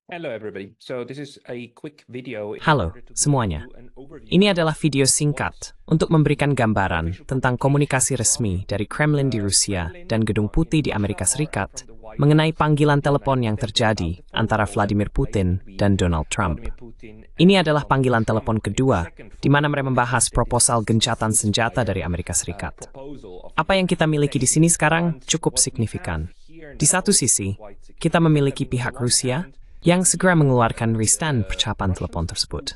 Hello everybody. So this is a quick video in Halo, order to give semuanya. you an overview Ini adalah video singkat untuk memberikan gambaran tentang komunikasi resmi dari Kremlin di Rusia dan Gedung Putih di Amerika Serikat mengenai panggilan telepon yang terjadi antara Vladimir Putin dan Donald Trump. Ini adalah panggilan telepon kedua di mana mereka membahas proposal gencatan senjata dari Amerika Serikat. Apa yang kita miliki di sini sekarang cukup signifikan. Di satu sisi, kita memiliki pihak Rusia yang segera mengeluarkan ristan percakapan telepon tersebut.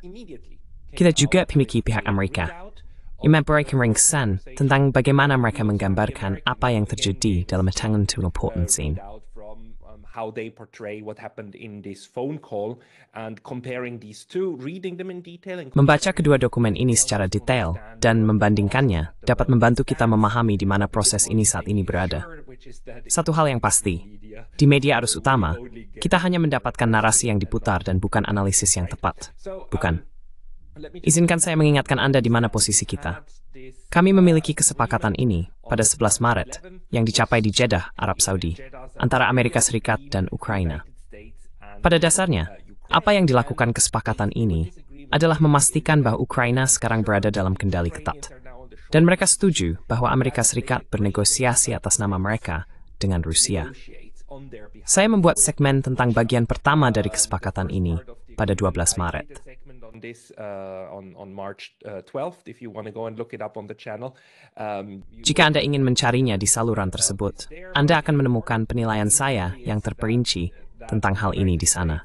Kita juga memiliki pihak Amerika yang memberikan ringkasan tentang bagaimana mereka menggambarkan apa yang terjadi dalam tangan important scene. How they portray what happened in this phone call and comparing these two, reading them in detail. Membaca kedua dokumen ini secara detail dan membandingkannya dapat membantu kita memahami di mana proses ini saat ini berada. Satu hal yang pasti, di media arus utama, kita hanya mendapatkan narasi yang diputar dan bukan analisis yang tepat. Bukan. Izinkan saya mengingatkan Anda di mana posisi kita. Kami memiliki kesepakatan ini pada 11 Maret yang dicapai di Jeddah, Arab Saudi, antara Amerika Serikat dan Ukraina. Pada dasarnya, apa yang dilakukan kesepakatan ini adalah memastikan bahwa Ukraina sekarang berada dalam kendali ketat. Dan mereka setuju bahwa Amerika Serikat bernegosiasi atas nama mereka dengan Rusia. Saya membuat segmen tentang bagian pertama dari kesepakatan ini pada 12 Maret. Jika Anda ingin mencarinya di saluran tersebut, Anda akan menemukan penilaian saya yang terperinci tentang hal ini di sana.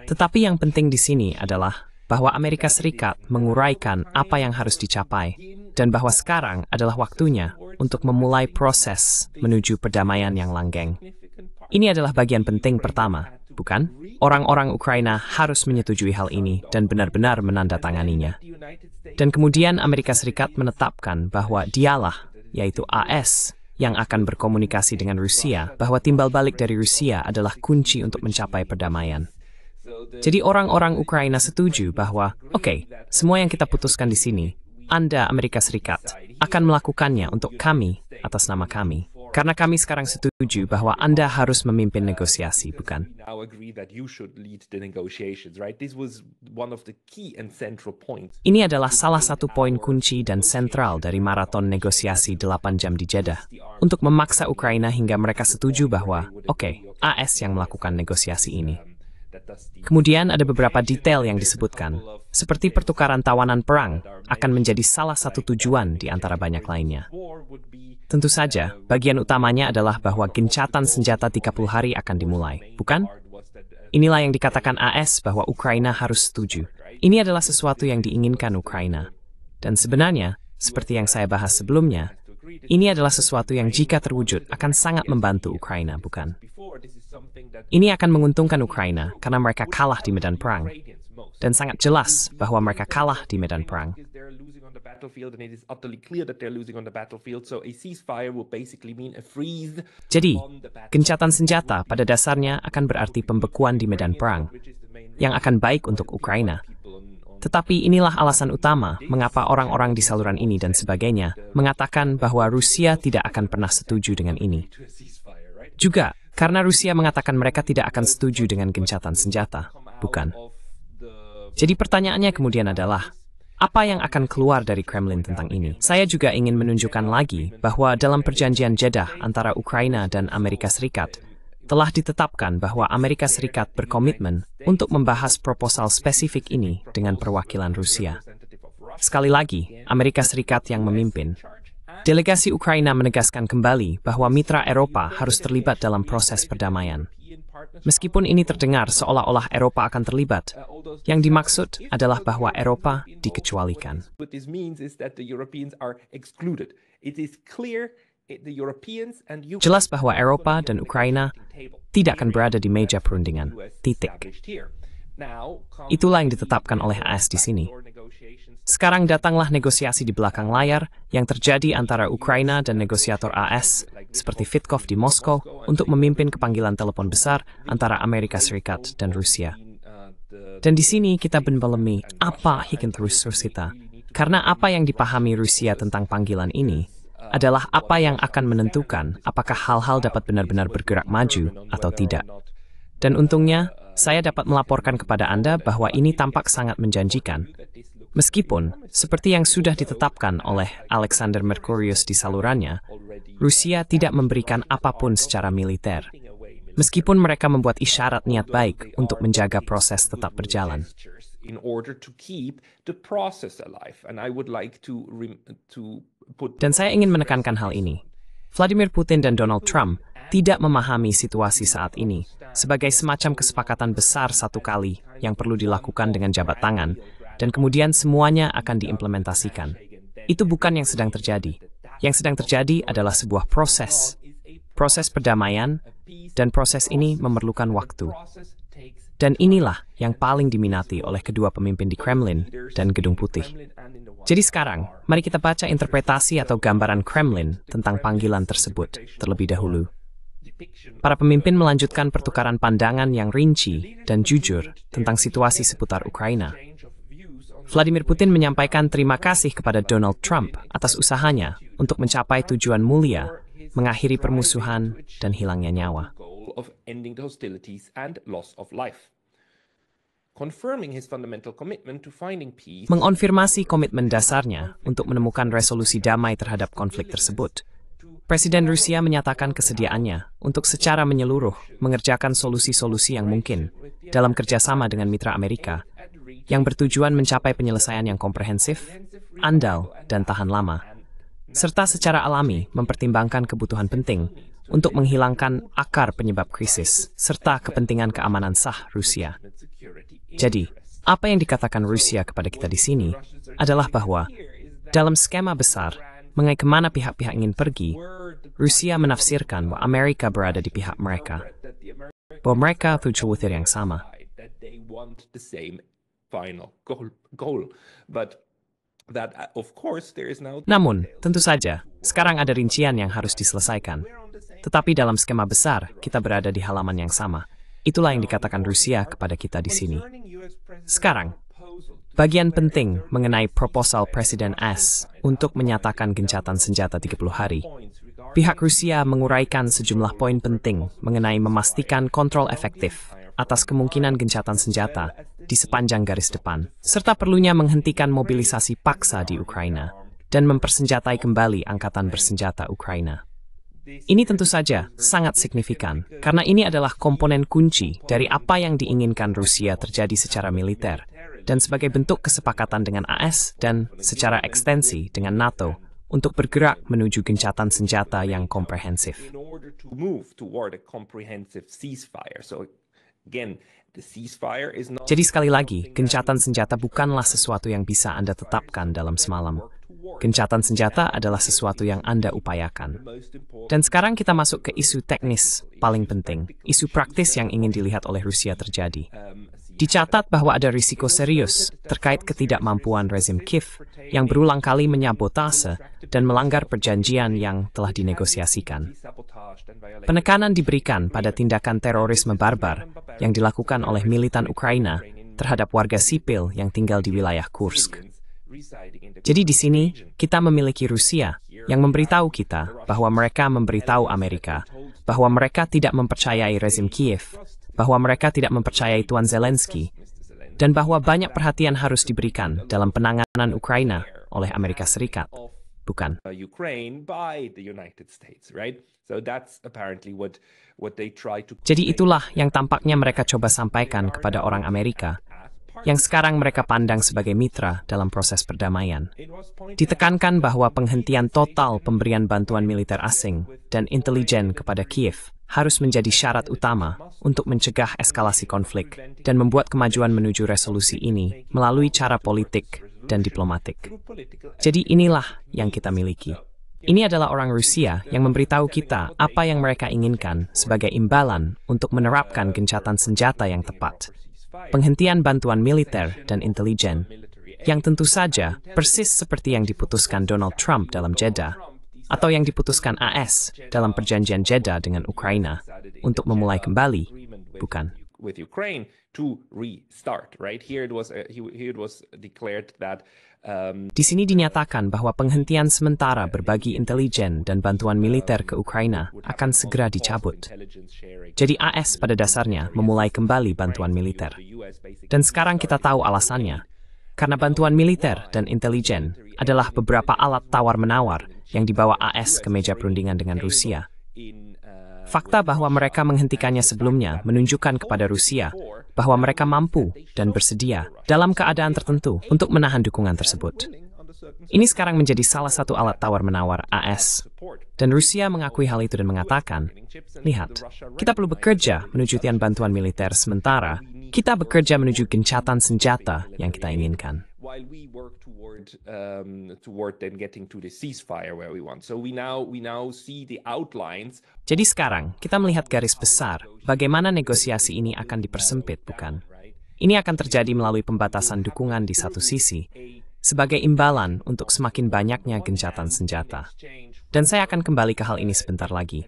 Tetapi yang penting di sini adalah bahwa Amerika Serikat menguraikan apa yang harus dicapai dan bahwa sekarang adalah waktunya untuk memulai proses menuju perdamaian yang langgeng. Ini adalah bagian penting pertama, bukan? Orang-orang Ukraina harus menyetujui hal ini dan benar-benar menandatanganinya. Dan kemudian Amerika Serikat menetapkan bahwa dialah, yaitu AS, yang akan berkomunikasi dengan Rusia, bahwa timbal balik dari Rusia adalah kunci untuk mencapai perdamaian. Jadi orang-orang Ukraina setuju bahwa, oke, semua yang kita putuskan di sini, Anda, Amerika Serikat, akan melakukannya untuk kami atas nama kami. Karena kami sekarang setuju bahwa Anda harus memimpin negosiasi, bukan? Ini adalah salah satu poin kunci dan sentral dari maraton negosiasi 8 jam di Jeddah, untuk memaksa Ukraina hingga mereka setuju bahwa, oke, AS yang melakukan negosiasi ini. Kemudian ada beberapa detail yang disebutkan, seperti pertukaran tawanan perang akan menjadi salah satu tujuan di antara banyak lainnya. Tentu saja, bagian utamanya adalah bahwa gencatan senjata 30 hari akan dimulai, bukan? Inilah yang dikatakan AS bahwa Ukraina harus setuju. Ini adalah sesuatu yang diinginkan Ukraina. Dan sebenarnya, seperti yang saya bahas sebelumnya, ini adalah sesuatu yang jika terwujud akan sangat membantu Ukraina, bukan? Ini akan menguntungkan Ukraina karena mereka kalah di medan perang. Dan sangat jelas bahwa mereka kalah di medan perang. Jadi, gencatan senjata pada dasarnya akan berarti pembekuan di medan perang, yang akan baik untuk Ukraina. Tetapi inilah alasan utama mengapa orang-orang di saluran ini dan sebagainya mengatakan bahwa Rusia tidak akan pernah setuju dengan ini. Juga, karena Rusia mengatakan mereka tidak akan setuju dengan gencatan senjata, bukan? Jadi pertanyaannya kemudian adalah, apa yang akan keluar dari Kremlin tentang ini? Saya juga ingin menunjukkan lagi bahwa dalam perjanjian Jeddah antara Ukraina dan Amerika Serikat, telah ditetapkan bahwa Amerika Serikat berkomitmen untuk membahas proposal spesifik ini dengan perwakilan Rusia. Sekali lagi, Amerika Serikat yang memimpin. Delegasi Ukraina menegaskan kembali bahwa mitra Eropa harus terlibat dalam proses perdamaian. Meskipun ini terdengar seolah-olah Eropa akan terlibat, yang dimaksud adalah bahwa Eropa dikecualikan. Jelas bahwa Eropa dan Ukraina tidak akan berada di meja perundingan. Titik. Itulah yang ditetapkan oleh AS di sini. Sekarang datanglah negosiasi di belakang layar yang terjadi antara Ukraina dan negosiator AS, seperti Vitkov di Moskow, untuk memimpin kepanggilan telepon besar antara Amerika Serikat dan Rusia. Dan di sini kita mengalami apa yang terus kita. Karena apa yang dipahami Rusia tentang panggilan ini adalah apa yang akan menentukan apakah hal-hal dapat benar-benar bergerak maju atau tidak. Dan untungnya, saya dapat melaporkan kepada Anda bahwa ini tampak sangat menjanjikan. Meskipun, seperti yang sudah ditetapkan oleh Alexander Mercurius di salurannya, Rusia tidak memberikan apapun secara militer. Meskipun mereka membuat isyarat niat baik untuk menjaga proses tetap berjalan. Dan saya ingin menekankan hal ini. Vladimir Putin dan Donald Trump tidak memahami situasi saat ini sebagai semacam kesepakatan besar satu kali yang perlu dilakukan dengan jabat tangan, dan kemudian semuanya akan diimplementasikan. Itu bukan yang sedang terjadi. Yang sedang terjadi adalah sebuah proses perdamaian, dan proses ini memerlukan waktu. Dan inilah yang paling diminati oleh kedua pemimpin di Kremlin dan Gedung Putih. Jadi sekarang, mari kita baca interpretasi atau gambaran Kremlin tentang panggilan tersebut terlebih dahulu. Para pemimpin melanjutkan pertukaran pandangan yang rinci dan jujur tentang situasi seputar Ukraina. Vladimir Putin menyampaikan terima kasih kepada Donald Trump atas usahanya untuk mencapai tujuan mulia, mengakhiri permusuhan, dan hilangnya nyawa. Mengonfirmasi komitmen dasarnya untuk menemukan resolusi damai terhadap konflik tersebut. Presiden Rusia menyatakan kesediaannya untuk secara menyeluruh mengerjakan solusi-solusi yang mungkin dalam kerjasama dengan mitra Amerika yang bertujuan mencapai penyelesaian yang komprehensif, andal, dan tahan lama, serta secara alami mempertimbangkan kebutuhan penting untuk menghilangkan akar penyebab krisis, serta kepentingan keamanan sah Rusia. Jadi, apa yang dikatakan Rusia kepada kita di sini adalah bahwa dalam skema besar, mengenai kemana pihak-pihak ingin pergi, Rusia menafsirkan bahwa Amerika berada di pihak mereka, bahwa mereka tujuan wutir yang sama. Namun, tentu saja, sekarang ada rincian yang harus diselesaikan. Tetapi dalam skema besar, kita berada di halaman yang sama. Itulah yang dikatakan Rusia kepada kita di sini. Sekarang, bagian penting mengenai proposal Presiden S untuk menyatakan gencatan senjata 30 hari. Pihak Rusia menguraikan sejumlah poin penting mengenai memastikan kontrol efektif atas kemungkinan gencatan senjata di sepanjang garis depan, serta perlunya menghentikan mobilisasi paksa di Ukraina dan mempersenjatai kembali angkatan bersenjata Ukraina. Ini tentu saja sangat signifikan, karena ini adalah komponen kunci dari apa yang diinginkan Rusia terjadi secara militer, dan sebagai bentuk kesepakatan dengan AS dan secara ekstensi dengan NATO untuk bergerak menuju gencatan senjata yang komprehensif. Jadi sekali lagi, gencatan senjata bukanlah sesuatu yang bisa Anda tetapkan dalam semalam. Gencatan senjata adalah sesuatu yang Anda upayakan. Dan sekarang kita masuk ke isu teknis paling penting, isu praktis yang ingin dilihat oleh Rusia terjadi. Dicatat bahwa ada risiko serius terkait ketidakmampuan rezim Kiev yang berulang kali menyabotase dan melanggar perjanjian yang telah dinegosiasikan. Penekanan diberikan pada tindakan terorisme barbar yang dilakukan oleh militan Ukraina terhadap warga sipil yang tinggal di wilayah Kursk. Jadi di sini, kita memiliki Rusia yang memberitahu kita bahwa mereka memberitahu Amerika bahwa mereka tidak mempercayai rezim Kiev, bahwa mereka tidak mempercayai Tuan Zelensky, dan bahwa banyak perhatian harus diberikan dalam penanganan Ukraina oleh Amerika Serikat, bukan? Jadi itulah yang tampaknya mereka coba sampaikan kepada orang Amerika, yang sekarang mereka pandang sebagai mitra dalam proses perdamaian. Ditekankan bahwa penghentian total pemberian bantuan militer asing dan intelijen kepada Kiev harus menjadi syarat utama untuk mencegah eskalasi konflik dan membuat kemajuan menuju resolusi ini melalui cara politik dan diplomatik. Jadi inilah yang kita miliki. Ini adalah orang Rusia yang memberitahu kita apa yang mereka inginkan sebagai imbalan untuk menerapkan gencatan senjata yang tepat. Penghentian bantuan militer dan intelijen, yang tentu saja persis seperti yang diputuskan Donald Trump dalam Jeddah, atau yang diputuskan AS dalam perjanjian Jeddah dengan Ukraina untuk memulai kembali, bukan? Ukraine to restart. Right here, it was declared that. Di sini dinyatakan bahwa penghentian sementara berbagi intelijen dan bantuan militer ke Ukraina akan segera dicabut. Jadi AS pada dasarnya memulai kembali bantuan militer. Dan sekarang kita tahu alasannya. Karena bantuan militer dan intelijen adalah beberapa alat tawar-menawar yang dibawa AS ke meja perundingan dengan Rusia. Fakta bahwa mereka menghentikannya sebelumnya menunjukkan kepada Rusia bahwa mereka mampu dan bersedia dalam keadaan tertentu untuk menahan dukungan tersebut. Ini sekarang menjadi salah satu alat tawar-menawar AS. Dan Rusia mengakui hal itu dan mengatakan, lihat, kita perlu bekerja menuju tian bantuan militer sementara kita bekerja menuju gencatan senjata yang kita inginkan. While we work toward then getting to the ceasefire where we want. So we now see the outlines. Jadi sekarang kita melihat garis besar bagaimana negosiasi ini akan dipersempit, bukan? Ini akan terjadi melalui pembatasan dukungan di satu sisi sebagai imbalan untuk semakin banyaknya gencatan senjata. Dan saya akan kembali ke hal ini sebentar lagi.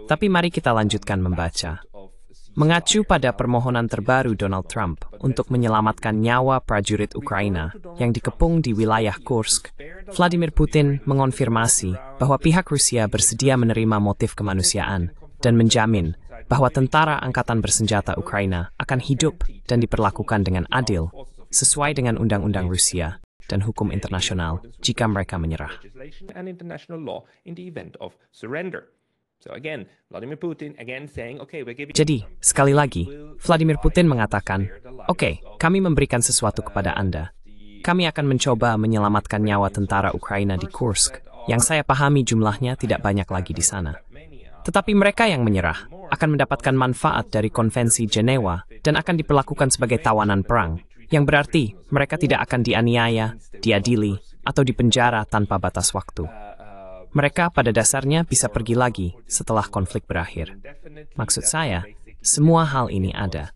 Tapi mari kita lanjutkan membaca. Mengacu pada permohonan terbaru Donald Trump untuk menyelamatkan nyawa prajurit Ukraina yang dikepung di wilayah Kursk, Vladimir Putin mengonfirmasi bahwa pihak Rusia bersedia menerima motif kemanusiaan dan menjamin bahwa tentara angkatan bersenjata Ukraina akan hidup dan diperlakukan dengan adil sesuai dengan undang-undang Rusia dan hukum internasional jika mereka menyerah. Jadi, sekali lagi, Vladimir Putin mengatakan, "Oke, kami memberikan sesuatu kepada Anda. Kami akan mencoba menyelamatkan nyawa tentara Ukraina di Kursk, yang saya pahami jumlahnya tidak banyak lagi di sana. Tetapi mereka yang menyerah akan mendapatkan manfaat dari konvensi Jenewa dan akan diperlakukan sebagai tawanan perang, yang berarti mereka tidak akan dianiaya, diadili, atau dipenjara tanpa batas waktu. Mereka pada dasarnya bisa pergi lagi setelah konflik berakhir. Maksud saya, semua hal ini ada.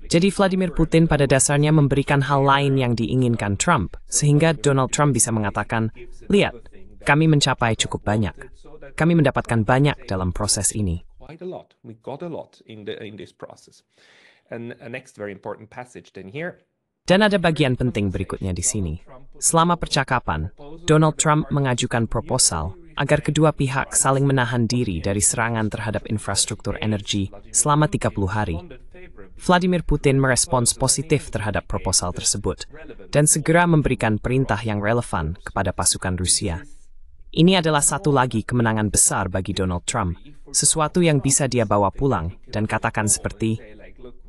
Jadi Vladimir Putin pada dasarnya memberikan hal lain yang diinginkan Trump, sehingga Donald Trump bisa mengatakan, lihat, kami mencapai cukup banyak. Kami mendapatkan banyak dalam proses ini. Dan ada bagian penting berikutnya di sini. Selama percakapan, Donald Trump mengajukan proposal agar kedua pihak saling menahan diri dari serangan terhadap infrastruktur energi selama 30 hari. Vladimir Putin merespons positif terhadap proposal tersebut dan segera memberikan perintah yang relevan kepada pasukan Rusia. Ini adalah satu lagi kemenangan besar bagi Donald Trump, sesuatu yang bisa dia bawa pulang dan katakan seperti,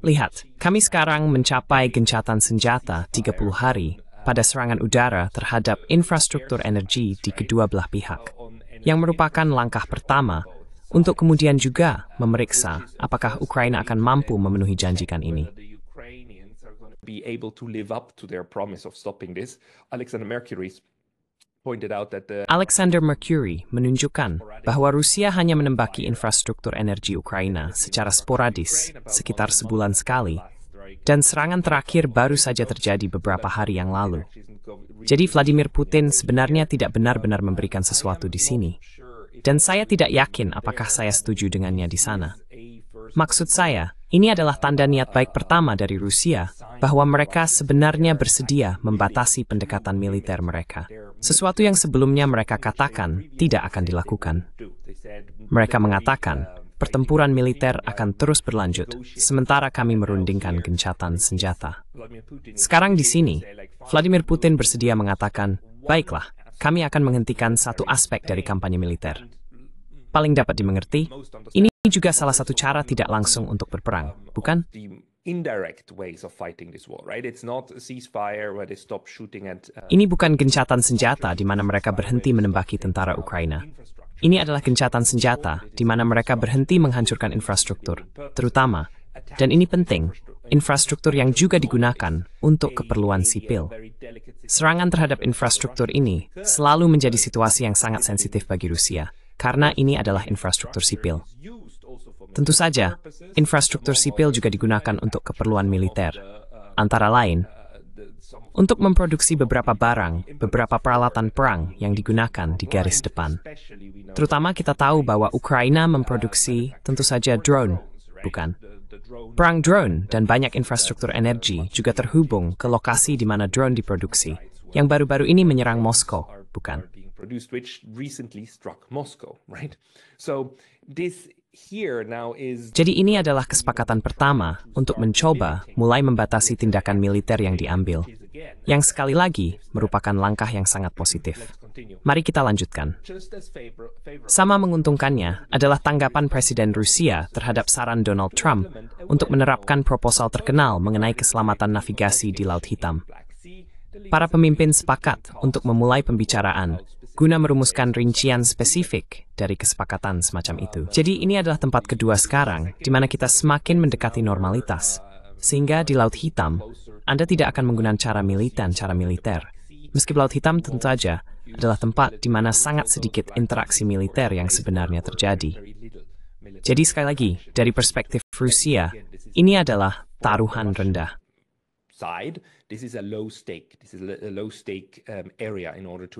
lihat, kami sekarang mencapai gencatan senjata 30 hari pada serangan udara terhadap infrastruktur energi di kedua belah pihak, yang merupakan langkah pertama untuk kemudian juga memeriksa apakah Ukraina akan mampu memenuhi janjikan ini. Alexander Mercury menunjukkan bahwa Rusia hanya menembaki infrastruktur energi Ukraina secara sporadis, sekitar sebulan sekali, dan serangan terakhir baru saja terjadi beberapa hari yang lalu. Jadi Vladimir Putin sebenarnya tidak benar-benar memberikan sesuatu di sini. Dan saya tidak yakin apakah saya setuju dengannya di sana. Maksud saya, ini adalah tanda niat baik pertama dari Rusia bahwa mereka sebenarnya bersedia membatasi pendekatan militer mereka. Sesuatu yang sebelumnya mereka katakan tidak akan dilakukan. Mereka mengatakan, pertempuran militer akan terus berlanjut, sementara kami merundingkan gencatan senjata. Sekarang di sini, Vladimir Putin bersedia mengatakan, baiklah, kami akan menghentikan satu aspek dari kampanye militer. Paling dapat dimengerti, ini juga salah satu cara tidak langsung untuk berperang, bukan? Ini bukan gencatan senjata di mana mereka berhenti menembaki tentara Ukraina. Ini adalah gencatan senjata di mana mereka berhenti menghancurkan infrastruktur, terutama, dan ini penting, infrastruktur yang juga digunakan untuk keperluan sipil. Serangan terhadap infrastruktur ini selalu menjadi situasi yang sangat sensitif bagi Rusia, karena ini adalah infrastruktur sipil. Tentu saja, infrastruktur sipil juga digunakan untuk keperluan militer, antara lain, untuk memproduksi beberapa barang, beberapa peralatan perang yang digunakan di garis depan. Terutama kita tahu bahwa Ukraina memproduksi tentu saja drone, bukan? Perang drone dan banyak infrastruktur energi juga terhubung ke lokasi di mana drone diproduksi, yang baru-baru ini menyerang Moskow, bukan? Jadi ini adalah kesepakatan pertama untuk mencoba mulai membatasi tindakan militer yang diambil, yang sekali lagi merupakan langkah yang sangat positif. Mari kita lanjutkan. Sama menguntungkannya adalah tanggapan Presiden Rusia terhadap saran Donald Trump untuk menerapkan proposal terkenal mengenai keselamatan navigasi di Laut Hitam. Para pemimpin sepakat untuk memulai pembicaraan guna merumuskan rincian spesifik dari kesepakatan semacam itu. Jadi ini adalah tempat kedua sekarang di mana kita semakin mendekati normalitas. Sehingga di Laut Hitam, Anda tidak akan menggunakan cara militer. Meski Laut Hitam tentu saja adalah tempat di mana sangat sedikit interaksi militer yang sebenarnya terjadi. Jadi sekali lagi, dari perspektif Rusia, ini adalah taruhan rendah.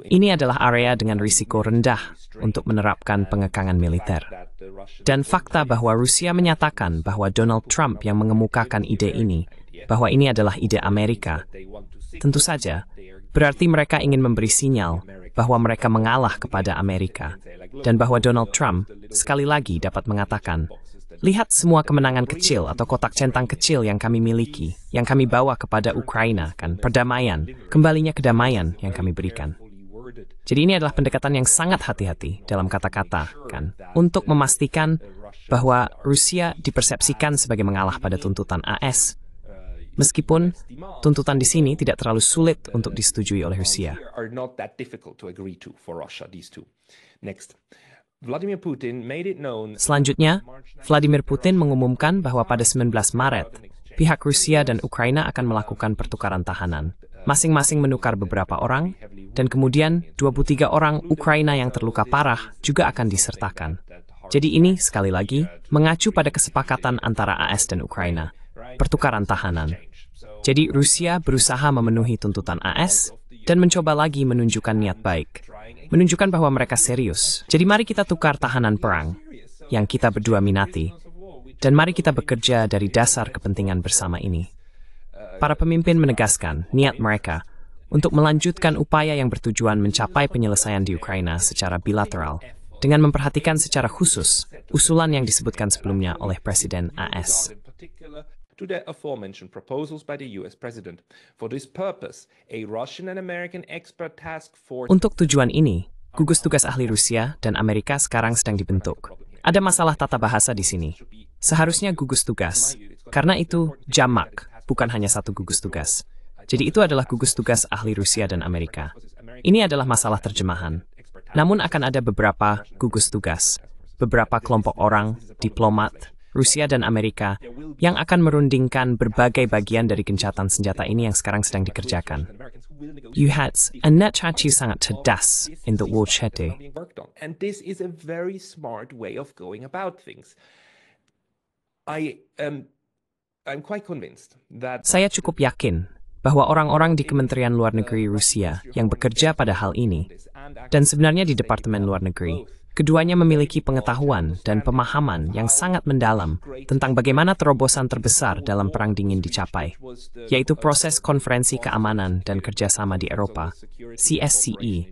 Ini adalah area dengan risiko rendah untuk menerapkan pengekangan militer. Dan fakta bahwa Rusia menyatakan bahwa Donald Trump yang mengemukakan ide ini, bahwa ini adalah ide Amerika, tentu saja berarti mereka ingin memberi sinyal bahwa mereka mengalah kepada Amerika, dan bahwa Donald Trump sekali lagi dapat mengatakan, lihat semua kemenangan kecil atau kotak centang kecil yang kami miliki, yang kami bawa kepada Ukraina, kan, perdamaian, kembalinya kedamaian yang kami berikan. Jadi ini adalah pendekatan yang sangat hati-hati dalam kata-kata, kan, untuk memastikan bahwa Rusia dipersepsikan sebagai mengalah pada tuntutan AS, meskipun tuntutan di sini tidak terlalu sulit untuk disetujui oleh Rusia. Selanjutnya, Vladimir Putin mengumumkan bahwa pada 19 Maret, pihak Rusia dan Ukraina akan melakukan pertukaran tahanan. Masing-masing menukar beberapa orang, dan kemudian 23 orang Ukraina yang terluka parah juga akan disertakan. Jadi ini, sekali lagi, mengacu pada kesepakatan antara AS dan Ukraina. Pertukaran tahanan. Jadi Rusia berusaha memenuhi tuntutan AS dan mencoba lagi menunjukkan niat baik. Menunjukkan bahwa mereka serius. Jadi mari kita tukar tahanan perang yang kita berdua minati. Dan mari kita bekerja dari dasar kepentingan bersama ini. Para pemimpin menegaskan niat mereka untuk melanjutkan upaya yang bertujuan mencapai penyelesaian di Ukraina secara bilateral dengan memperhatikan secara khusus usulan yang disebutkan sebelumnya oleh Presiden AS. To the aforementioned proposals by the US President. For this purpose, a Russian and American expert task force... Untuk tujuan ini, gugus tugas ahli Rusia dan Amerika sekarang sedang dibentuk. Ada masalah tata bahasa di sini. Seharusnya gugus tugas, karena itu jamak, bukan hanya satu gugus tugas. Jadi itu adalah gugus tugas ahli Rusia dan Amerika. Ini adalah masalah terjemahan. Namun akan ada beberapa gugus tugas, beberapa kelompok orang, diplomat, Rusia dan Amerika yang akan merundingkan berbagai bagian dari gencatan senjata ini yang sekarang sedang dikerjakan. Anda caci sangat cerdas untuk wujudnya. And this is a very smart way of going about things. I'm quite convinced that... Saya cukup yakin bahwa orang-orang di Kementerian Luar Negeri Rusia yang bekerja pada hal ini, dan sebenarnya di Departemen Luar Negeri, keduanya memiliki pengetahuan dan pemahaman yang sangat mendalam tentang bagaimana terobosan terbesar dalam Perang Dingin dicapai, yaitu proses Konferensi Keamanan dan Kerjasama di Eropa, CSCE,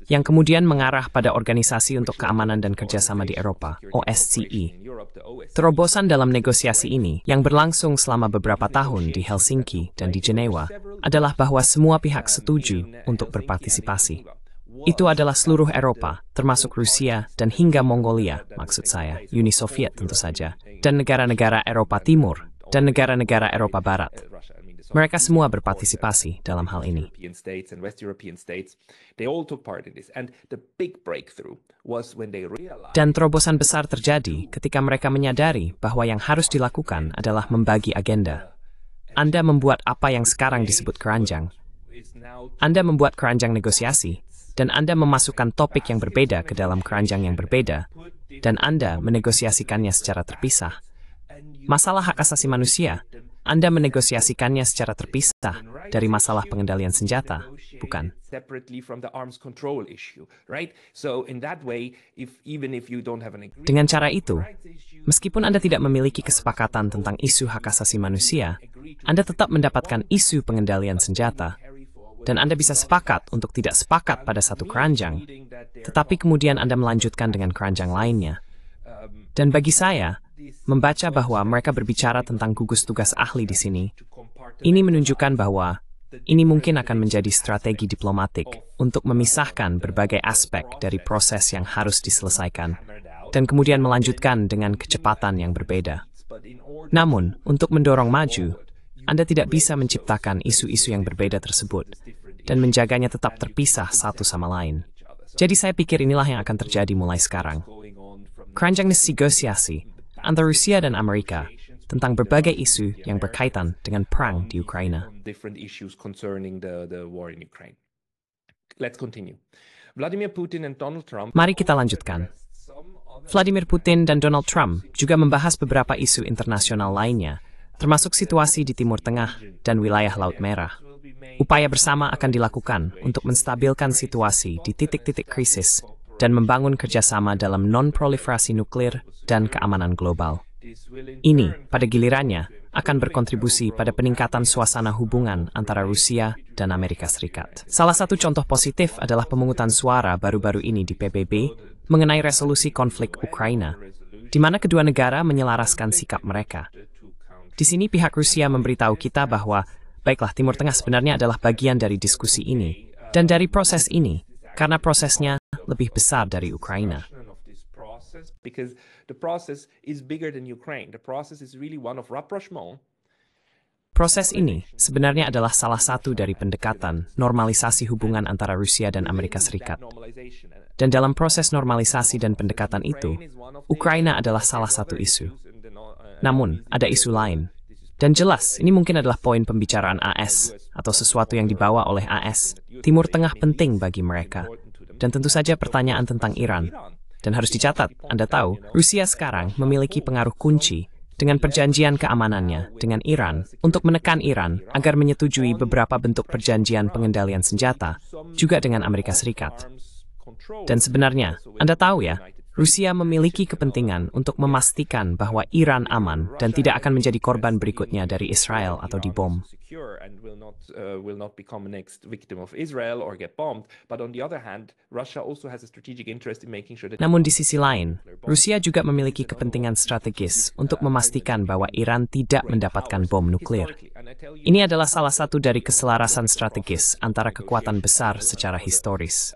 yang kemudian mengarah pada Organisasi untuk Keamanan dan Kerjasama di Eropa, OSCE. Terobosan dalam negosiasi ini, yang berlangsung selama beberapa tahun di Helsinki dan di Jenewa, adalah bahwa semua pihak setuju untuk berpartisipasi. Itu adalah seluruh Eropa, termasuk Rusia dan hingga Mongolia, maksud saya, Uni Soviet tentu saja, dan negara-negara Eropa Timur, dan negara-negara Eropa Barat. Mereka semua berpartisipasi dalam hal ini. Dan terobosan besar terjadi ketika mereka menyadari bahwa yang harus dilakukan adalah membagi agenda. Anda membuat apa yang sekarang disebut keranjang. Anda membuat keranjang negosiasi, dan Anda memasukkan topik yang berbeda ke dalam keranjang yang berbeda, dan Anda menegosiasikannya secara terpisah. Masalah hak asasi manusia, Anda menegosiasikannya secara terpisah, dari masalah pengendalian senjata, bukan? Dengan cara itu, meskipun Anda tidak memiliki kesepakatan tentang isu hak asasi manusia, Anda tetap mendapatkan isu pengendalian senjata, dan Anda bisa sepakat untuk tidak sepakat pada satu keranjang, tetapi kemudian Anda melanjutkan dengan keranjang lainnya. Dan bagi saya, membaca bahwa mereka berbicara tentang gugus tugas ahli di sini, ini menunjukkan bahwa ini mungkin akan menjadi strategi diplomatik untuk memisahkan berbagai aspek dari proses yang harus diselesaikan, dan kemudian melanjutkan dengan kecepatan yang berbeda. Namun, untuk mendorong maju, Anda tidak bisa menciptakan isu-isu yang berbeda tersebut, dan menjaganya tetap terpisah satu sama lain. Jadi saya pikir inilah yang akan terjadi mulai sekarang. Keranjang negosiasi antara Rusia dan Amerika tentang berbagai isu yang berkaitan dengan perang di Ukraina. Mari kita lanjutkan. Vladimir Putin dan Donald Trump juga membahas beberapa isu internasional lainnya, termasuk situasi di Timur Tengah dan wilayah Laut Merah. Upaya bersama akan dilakukan untuk menstabilkan situasi di titik-titik krisis dan membangun kerjasama dalam non-proliferasi nuklir dan keamanan global. Ini, pada gilirannya, akan berkontribusi pada peningkatan suasana hubungan antara Rusia dan Amerika Serikat. Salah satu contoh positif adalah pemungutan suara baru-baru ini di PBB mengenai resolusi konflik Ukraina, di mana kedua negara menyelaraskan sikap mereka. Di sini pihak Rusia memberitahu kita bahwa, baiklah, Timur Tengah sebenarnya adalah bagian dari diskusi ini, dan dari proses ini, karena prosesnya lebih besar dari Ukraina. Proses ini sebenarnya adalah salah satu dari pendekatan normalisasi hubungan antara Rusia dan Amerika Serikat. Dan dalam proses normalisasi dan pendekatan itu, Ukraina adalah salah satu isu. Namun, ada isu lain. Dan jelas, ini mungkin adalah poin pembicaraan AS, atau sesuatu yang dibawa oleh AS. Timur Tengah penting bagi mereka. Dan tentu saja pertanyaan tentang Iran. Dan harus dicatat, Anda tahu, Rusia sekarang memiliki pengaruh kunci dengan perjanjian keamanannya dengan Iran untuk menekan Iran agar menyetujui beberapa bentuk perjanjian pengendalian senjata, juga dengan Amerika Serikat. Dan sebenarnya, Anda tahu ya, Rusia memiliki kepentingan untuk memastikan bahwa Iran aman dan tidak akan menjadi korban berikutnya dari Israel atau dibom. Namun di sisi lain, Rusia juga memiliki kepentingan strategis untuk memastikan bahwa Iran tidak mendapatkan bom nuklir. Ini adalah salah satu dari keselarasan strategis antara kekuatan besar secara historis.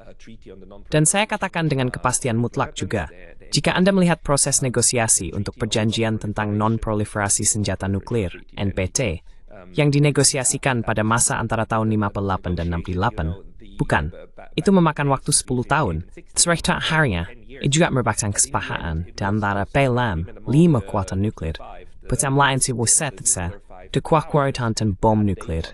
Dan saya katakan dengan kepastian mutlak juga, jika Anda melihat proses negosiasi untuk perjanjian tentang non-proliferasi senjata nuklir, NPT, yang dinegosiasikan pada masa antara tahun 58 dan 68, bukan, itu memakan waktu 10 tahun. Serta harinya, itu juga merupakan kesepakatan antara PLM, 5 kekuatan nuklir, bersama lain si wasetsa, de kekuatan bom nuklir,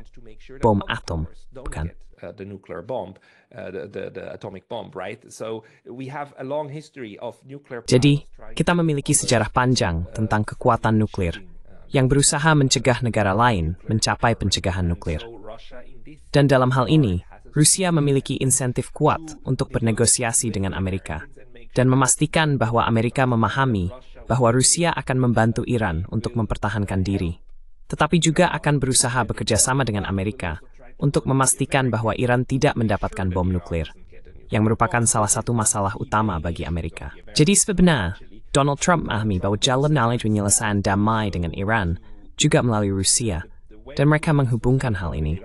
bom atom, bukan. The nuclear bomb, the atomic bomb, right? So we have a long history of nuclear. Jadi, kita memiliki sejarah panjang tentang kekuatan nuklir yang berusaha mencegah negara lain mencapai pencegahan nuklir. Dan dalam hal ini, Rusia memiliki insentif kuat untuk bernegosiasi dengan Amerika dan memastikan bahwa Amerika memahami bahwa Rusia akan membantu Iran untuk mempertahankan diri, tetapi juga akan berusaha bekerja sama dengan Amerika untuk memastikan bahwa Iran tidak mendapatkan bom nuklir, yang merupakan salah satu masalah utama bagi Amerika. Jadi sebenarnya, Donald Trump memahami bahwa jalan penyelesaian damai dengan Iran juga melalui Rusia, dan mereka menghubungkan hal ini.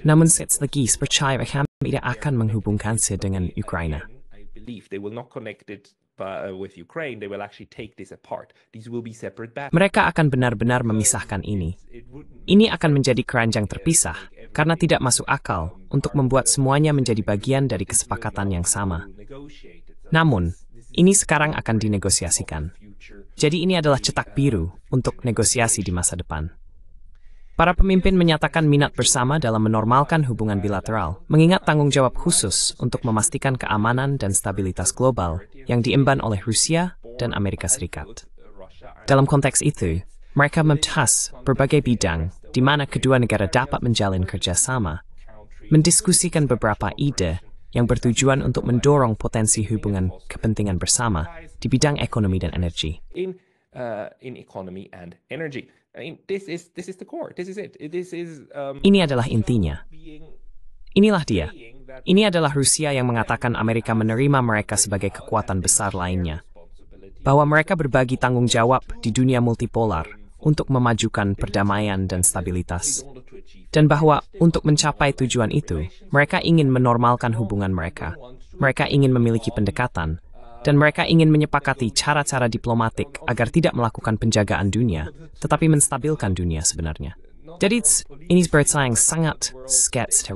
Namun lagi, percaya mereka tidak akan menghubungkannya dengan Ukraina. Mereka akan benar-benar memisahkan ini. Ini akan menjadi keranjang terpisah karena tidak masuk akal untuk membuat semuanya menjadi bagian dari kesepakatan yang sama. Namun, ini sekarang akan dinegosiasikan. Jadi ini adalah cetak biru untuk negosiasi di masa depan. Para pemimpin menyatakan minat bersama dalam menormalkan hubungan bilateral, mengingat tanggung jawab khusus untuk memastikan keamanan dan stabilitas global yang diemban oleh Rusia dan Amerika Serikat. Dalam konteks itu, Mereka membahas berbagai bidang di mana kedua negara dapat menjalin kerjasama, mendiskusikan beberapa ide yang bertujuan untuk mendorong potensi hubungan kepentingan bersama di bidang ekonomi dan energi. In economy and energy. I mean, this is the core. This is it. Ini adalah intinya. Inilah dia. Ini adalah Rusia yang mengatakan Amerika menerima mereka sebagai kekuatan besar lainnya. Bahwa mereka berbagi tanggung jawab di dunia multipolar untuk memajukan perdamaian dan stabilitas. Dan bahwa untuk mencapai tujuan itu, mereka ingin menormalkan hubungan mereka. Mereka ingin memiliki pendekatan, dan mereka ingin menyepakati cara-cara diplomatik agar tidak melakukan penjagaan dunia, tetapi menstabilkan dunia sebenarnya. Jadi ini bersaing sangat sketsa.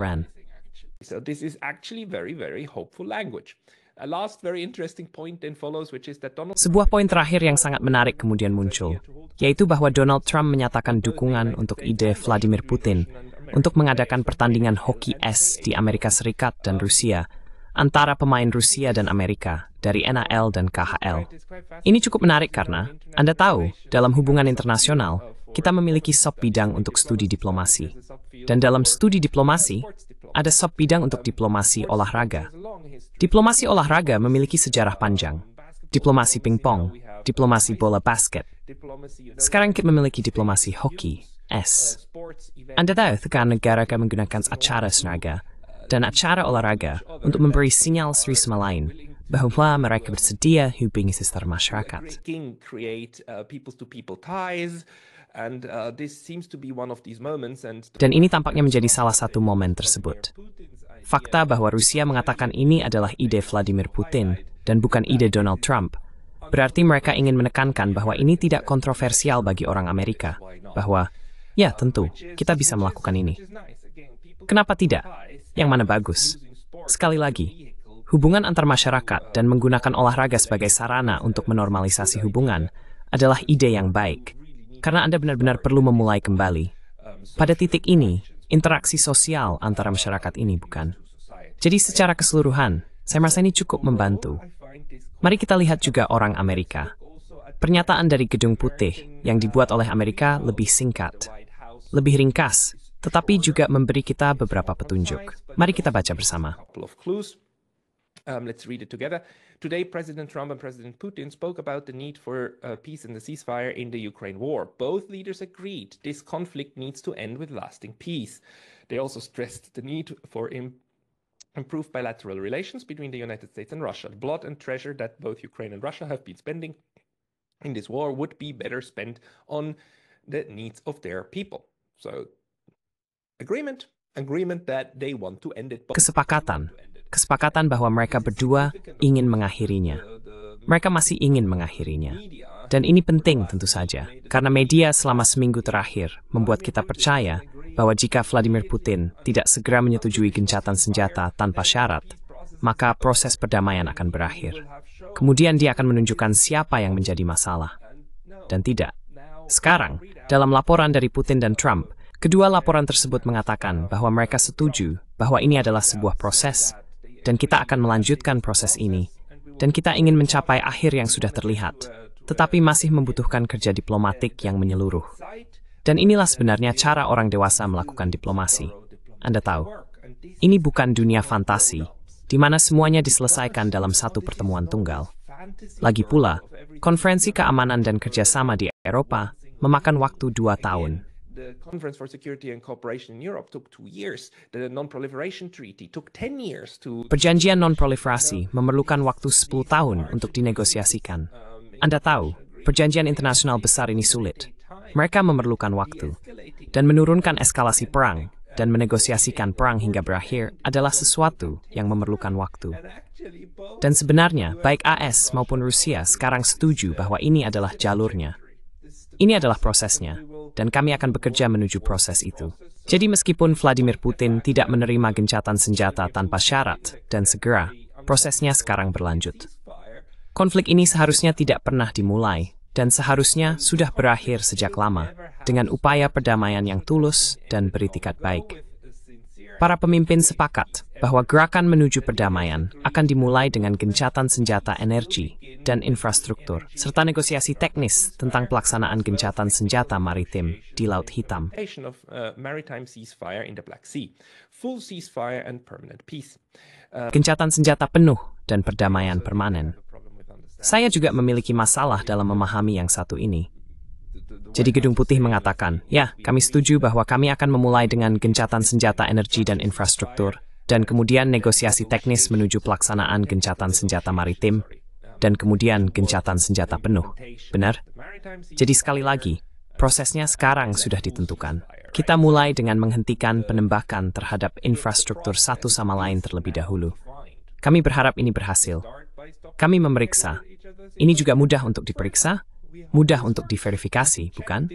So this is actually very, very hopeful language. A last very interesting point then follows, which is that Sebuah poin terakhir yang sangat menarik kemudian muncul, yaitu bahwa Donald Trump menyatakan dukungan untuk ide Vladimir Putin untuk mengadakan pertandingan hoki es di Amerika Serikat dan Rusia, antara pemain Rusia dan Amerika dari NHL dan KHL. Ini cukup menarik karena, Anda tahu, dalam hubungan internasional, kita memiliki sub-bidang untuk studi diplomasi. Dan dalam studi diplomasi, ada sub-bidang untuk diplomasi olahraga. Diplomasi olahraga memiliki sejarah panjang. Diplomasi pingpong, diplomasi bola basket. Sekarang kita memiliki diplomasi hoki, es. Anda tahu, tekanan negara akan menggunakan acara senaga dan acara olahraga untuk memberi sinyal satu sama lain bahwa mereka bersedia hubungi sesama masyarakat. Dan ini tampaknya menjadi salah satu momen tersebut. Fakta bahwa Rusia mengatakan ini adalah ide Vladimir Putin dan bukan ide Donald Trump, berarti mereka ingin menekankan bahwa ini tidak kontroversial bagi orang Amerika, bahwa, ya tentu, kita bisa melakukan ini. Kenapa tidak? Yang mana bagus? Sekali lagi, hubungan antar masyarakat dan menggunakan olahraga sebagai sarana untuk menormalisasi hubungan adalah ide yang baik, karena Anda benar-benar perlu memulai kembali. Pada titik ini, interaksi sosial antara masyarakat ini bukan. Jadi secara keseluruhan, saya merasa ini cukup membantu. Mari kita lihat juga orang Amerika. Pernyataan dari Gedung Putih yang dibuat oleh Amerika lebih singkat, lebih ringkas, tetapi juga memberi kita beberapa petunjuk. Mari kita baca bersama. Let's read it together. Today, President Trump and President Putin spoke about the need for peace and the ceasefire in the Ukraine war. Both leaders agreed this conflict needs to end with lasting peace. They also stressed the need for improved bilateral relations between the United States and Russia. The blood and treasure that both Ukraine and Russia have been spending in this war would be better spent on the needs of their people. So, agreement that they want to end it. Kesepakatan bahwa mereka berdua ingin mengakhirinya. Mereka masih ingin mengakhirinya. Dan ini penting tentu saja, karena media selama seminggu terakhir membuat kita percaya bahwa jika Vladimir Putin tidak segera menyetujui gencatan senjata tanpa syarat, maka proses perdamaian akan berakhir. Kemudian dia akan menunjukkan siapa yang menjadi masalah. Dan tidak. Sekarang, dalam laporan dari Putin dan Trump, kedua laporan tersebut mengatakan bahwa mereka setuju bahwa ini adalah sebuah proses, dan kita akan melanjutkan proses ini, dan kita ingin mencapai akhir yang sudah terlihat, tetapi masih membutuhkan kerja diplomatik yang menyeluruh. Dan inilah sebenarnya cara orang dewasa melakukan diplomasi. Anda tahu, ini bukan dunia fantasi, di mana semuanya diselesaikan dalam satu pertemuan tunggal. Lagi pula, konferensi keamanan dan kerjasama di Eropa memakan waktu 2 tahun. The Conference for Security and Cooperation in Europe took 2 years. The Non-Proliferation Treaty took 10 years to... Perjanjian non-proliferasi memerlukan waktu 10 tahun untuk dinegosiasikan. Anda tahu, perjanjian internasional besar ini sulit. Mereka memerlukan waktu. Dan menurunkan eskalasi perang dan menegosiasikan perang hingga berakhir adalah sesuatu yang memerlukan waktu. Dan sebenarnya, baik AS maupun Rusia sekarang setuju bahwa ini adalah jalurnya. Ini adalah prosesnya, dan kami akan bekerja menuju proses itu. Jadi meskipun Vladimir Putin tidak menerima gencatan senjata tanpa syarat dan segera, prosesnya sekarang berlanjut. Konflik ini seharusnya tidak pernah dimulai, dan seharusnya sudah berakhir sejak lama, dengan upaya perdamaian yang tulus dan beritikat baik. Para pemimpin sepakat bahwa gerakan menuju perdamaian akan dimulai dengan gencatan senjata energi dan infrastruktur, serta negosiasi teknis tentang pelaksanaan gencatan senjata maritim di Laut Hitam. Gencatan senjata penuh dan perdamaian permanen. Saya juga memiliki masalah dalam memahami yang satu ini. Jadi Gedung Putih mengatakan, ya, kami setuju bahwa kami akan memulai dengan gencatan senjata energi dan infrastruktur, dan kemudian negosiasi teknis menuju pelaksanaan gencatan senjata maritim, dan kemudian gencatan senjata penuh. Benar? Jadi sekali lagi, prosesnya sekarang sudah ditentukan. Kita mulai dengan menghentikan penembakan terhadap infrastruktur satu sama lain terlebih dahulu. Kami berharap ini berhasil. Kami memeriksa. Ini juga mudah untuk diperiksa, mudah untuk diverifikasi, bukan?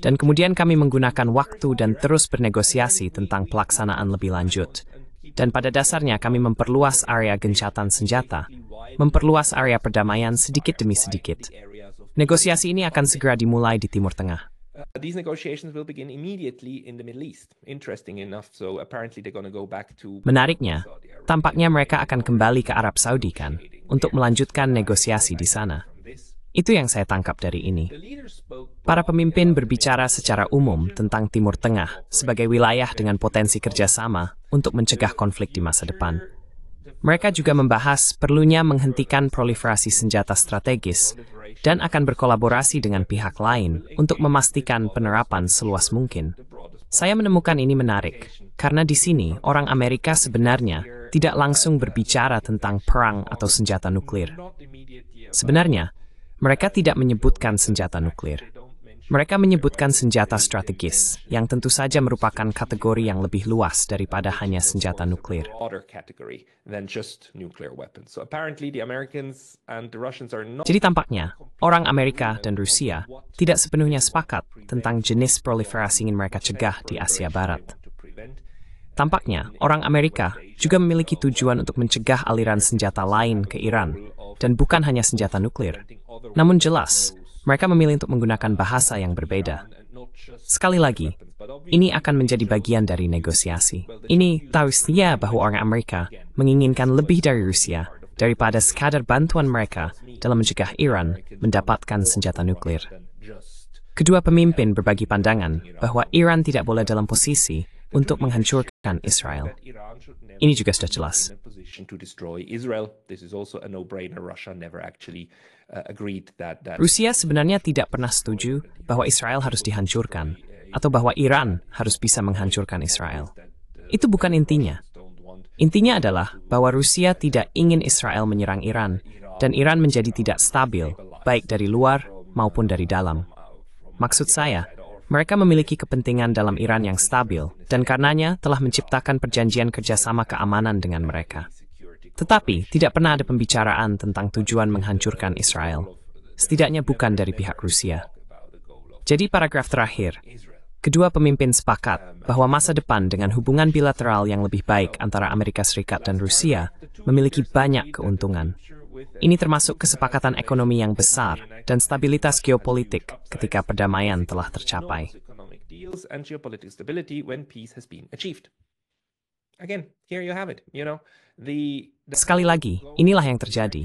Dan kemudian kami menggunakan waktu dan terus bernegosiasi tentang pelaksanaan lebih lanjut. Dan pada dasarnya kami memperluas area gencatan senjata, memperluas area perdamaian sedikit demi sedikit. Negosiasi ini akan segera dimulai di Timur Tengah. These negotiations will begin immediately in the Middle East. Interesting enough, so apparently they're going to go back to. Menariknya, tampaknya mereka akan kembali ke Arab Saudi kan, untuk melanjutkan negosiasi di sana. Itu yang saya tangkap dari ini. Para pemimpin berbicara secara umum tentang Timur Tengah sebagai wilayah dengan potensi kerjasama untuk mencegah konflik di masa depan. Mereka juga membahas perlunya menghentikan proliferasi senjata strategis dan akan berkolaborasi dengan pihak lain untuk memastikan penerapan seluas mungkin. Saya menemukan ini menarik, karena di sini orang Amerika sebenarnya tidak langsung berbicara tentang perang atau senjata nuklir. Sebenarnya, mereka tidak menyebutkan senjata nuklir. Mereka menyebutkan senjata strategis, yang tentu saja merupakan kategori yang lebih luas daripada hanya senjata nuklir. Jadi tampaknya, orang Amerika dan Rusia tidak sepenuhnya sepakat tentang jenis proliferasi yang mereka cegah di Asia Barat. Tampaknya, orang Amerika juga memiliki tujuan untuk mencegah aliran senjata lain ke Iran, dan bukan hanya senjata nuklir. Namun jelas, mereka memilih untuk menggunakan bahasa yang berbeda. Sekali lagi, ini akan menjadi bagian dari negosiasi. Ini tausiah bahwa orang Amerika menginginkan lebih dari Rusia daripada sekadar bantuan mereka dalam mencegah Iran mendapatkan senjata nuklir. Kedua pemimpin berbagi pandangan bahwa Iran tidak boleh dalam posisi untuk menghancurkan Israel. Ini juga sudah jelas. Rusia sebenarnya tidak pernah setuju bahwa Israel harus dihancurkan, atau bahwa Iran harus bisa menghancurkan Israel. Itu bukan intinya. Intinya adalah bahwa Rusia tidak ingin Israel menyerang Iran, dan Iran menjadi tidak stabil, baik dari luar maupun dari dalam. Maksud saya, mereka memiliki kepentingan dalam Iran yang stabil, dan karenanya telah menciptakan perjanjian kerjasama keamanan dengan mereka. Tetapi, tidak pernah ada pembicaraan tentang tujuan menghancurkan Israel. Setidaknya bukan dari pihak Rusia. Jadi paragraf terakhir, kedua pemimpin sepakat bahwa masa depan dengan hubungan bilateral yang lebih baik antara Amerika Serikat dan Rusia memiliki banyak keuntungan. Ini termasuk kesepakatan ekonomi yang besar dan stabilitas geopolitik ketika perdamaian telah tercapai. Sekali lagi, inilah yang terjadi.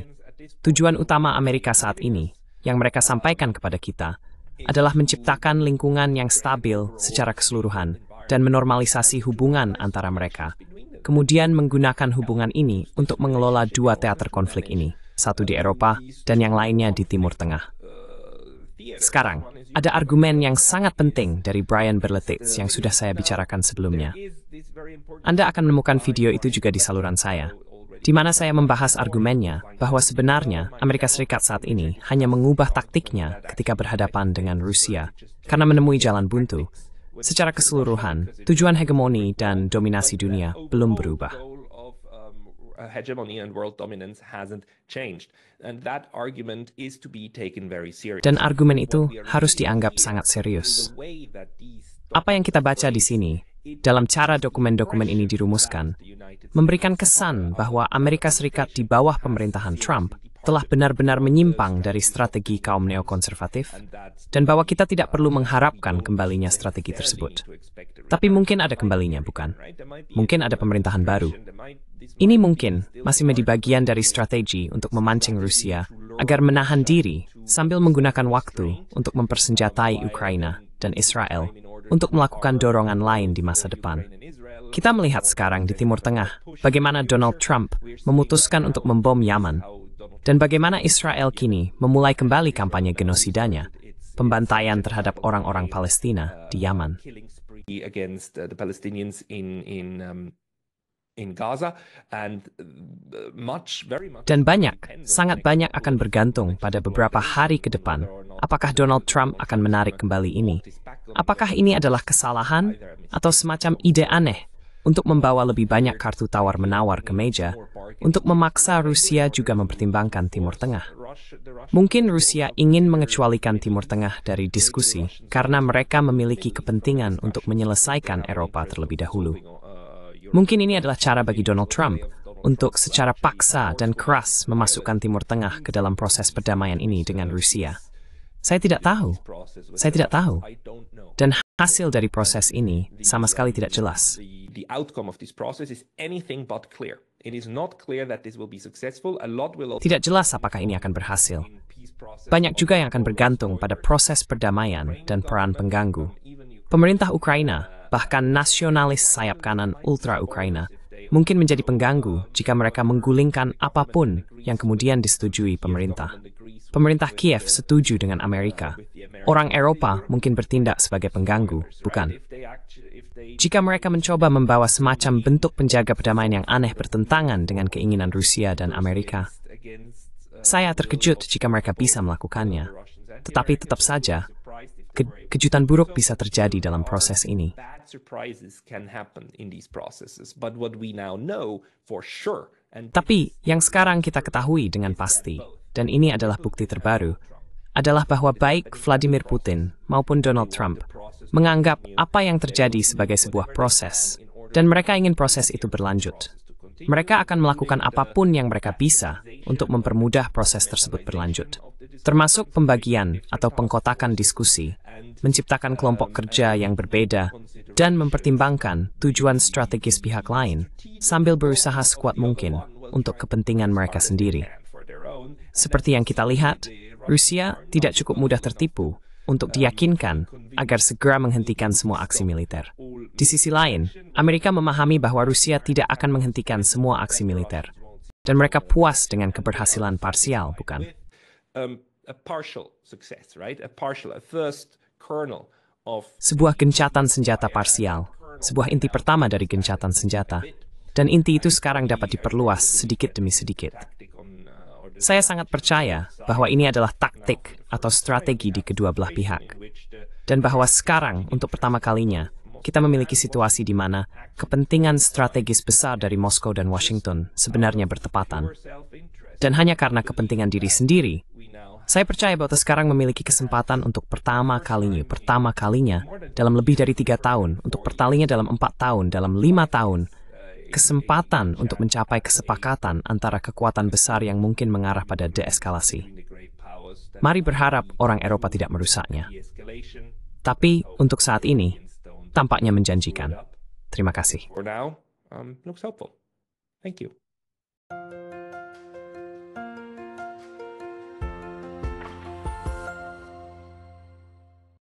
Tujuan utama Amerika saat ini, yang mereka sampaikan kepada kita, adalah menciptakan lingkungan yang stabil secara keseluruhan dan menormalisasi hubungan antara mereka. Kemudian menggunakan hubungan ini untuk mengelola dua teater konflik ini, satu di Eropa dan yang lainnya di Timur Tengah. Sekarang, ada argumen yang sangat penting dari Brian Berletitz yang sudah saya bicarakan sebelumnya. Anda akan menemukan video itu juga di saluran saya, di mana saya membahas argumennya bahwa sebenarnya Amerika Serikat saat ini hanya mengubah taktiknya ketika berhadapan dengan Rusia karena menemui jalan buntu. Secara keseluruhan, tujuan hegemoni dan dominasi dunia belum berubah. Dan argumen itu harus dianggap sangat serius. Apa yang kita baca di sini, dalam cara dokumen-dokumen ini dirumuskan, memberikan kesan bahwa Amerika Serikat di bawah pemerintahan Trump telah benar-benar menyimpang dari strategi kaum neokonservatif, dan bahwa kita tidak perlu mengharapkan kembalinya strategi tersebut. Tapi mungkin ada kembalinya, bukan? Mungkin ada pemerintahan baru. Ini mungkin masih menjadi bagian dari strategi untuk memancing Rusia agar menahan diri sambil menggunakan waktu untuk mempersenjatai Ukraina dan Israel untuk melakukan dorongan lain di masa depan. Kita melihat sekarang di Timur Tengah bagaimana Donald Trump memutuskan untuk membom Yaman, dan bagaimana Israel kini memulai kembali kampanye genosidanya, pembantaian terhadap orang-orang Palestina di Yaman. Against the Palestinians in Gaza, and Dan sangat banyak akan bergantung pada beberapa hari ke depan apakah Donald Trump akan menarik kembali ini. Apakah ini adalah kesalahan atau semacam ide aneh untuk membawa lebih banyak kartu tawar-menawar ke meja untuk memaksa Rusia juga mempertimbangkan Timur Tengah. Mungkin Rusia ingin mengecualikan Timur Tengah dari diskusi karena mereka memiliki kepentingan untuk menyelesaikan Eropa terlebih dahulu. Mungkin ini adalah cara bagi Donald Trump untuk secara paksa dan keras memasukkan Timur Tengah ke dalam proses perdamaian ini dengan Rusia. Saya tidak tahu. Dan hasil dari proses ini sama sekali tidak jelas. The outcome of this process is anything but clear. It is not clear that this will be successful. A lot will also... Tidak jelas apakah ini akan berhasil. Banyak juga yang akan bergantung pada proses perdamaian dan peran pengganggu. Pemerintah Ukraina, bahkan nasionalis sayap kanan ultra Ukraina, mungkin menjadi pengganggu jika mereka menggulingkan apapun yang kemudian disetujui pemerintah. Pemerintah Kiev setuju dengan Amerika. Orang Eropa mungkin bertindak sebagai pengganggu, bukan? Jika mereka mencoba membawa semacam bentuk penjaga perdamaian yang aneh bertentangan dengan keinginan Rusia dan Amerika, saya terkejut jika mereka bisa melakukannya. Tetapi tetap saja, kejutan buruk bisa terjadi dalam proses ini. Tapi yang sekarang kita ketahui dengan pasti, dan ini adalah bukti terbaru, adalah bahwa baik Vladimir Putin maupun Donald Trump menganggap apa yang terjadi sebagai sebuah proses, dan mereka ingin proses itu berlanjut. Mereka akan melakukan apapun yang mereka bisa untuk mempermudah proses tersebut berlanjut, termasuk pembagian atau pengkotakan diskusi, menciptakan kelompok kerja yang berbeda, dan mempertimbangkan tujuan strategis pihak lain sambil berusaha sekuat mungkin untuk kepentingan mereka sendiri. Seperti yang kita lihat, Rusia tidak cukup mudah tertipu untuk diyakinkan agar segera menghentikan semua aksi militer. Di sisi lain, Amerika memahami bahwa Rusia tidak akan menghentikan semua aksi militer, dan mereka puas dengan keberhasilan parsial, bukan? Sebuah gencatan senjata parsial, sebuah inti pertama dari gencatan senjata, dan inti itu sekarang dapat diperluas sedikit demi sedikit. Saya sangat percaya bahwa ini adalah taktik atau strategi di kedua belah pihak, dan bahwa sekarang untuk pertama kalinya kita memiliki situasi di mana kepentingan strategis besar dari Moskow dan Washington sebenarnya bertepatan. Dan hanya karena kepentingan diri sendiri, saya percaya bahwa sekarang memiliki kesempatan untuk pertama kalinya dalam lebih dari 3 tahun, untuk pertalinya dalam 4 tahun, dalam 5 tahun, kesempatan untuk mencapai kesepakatan antara kekuatan besar yang mungkin mengarah pada deeskalasi. Mari berharap orang Eropa tidak merusaknya. Tapi untuk saat ini, tampaknya menjanjikan. Terima kasih. For now, looks hopeful. Thank you.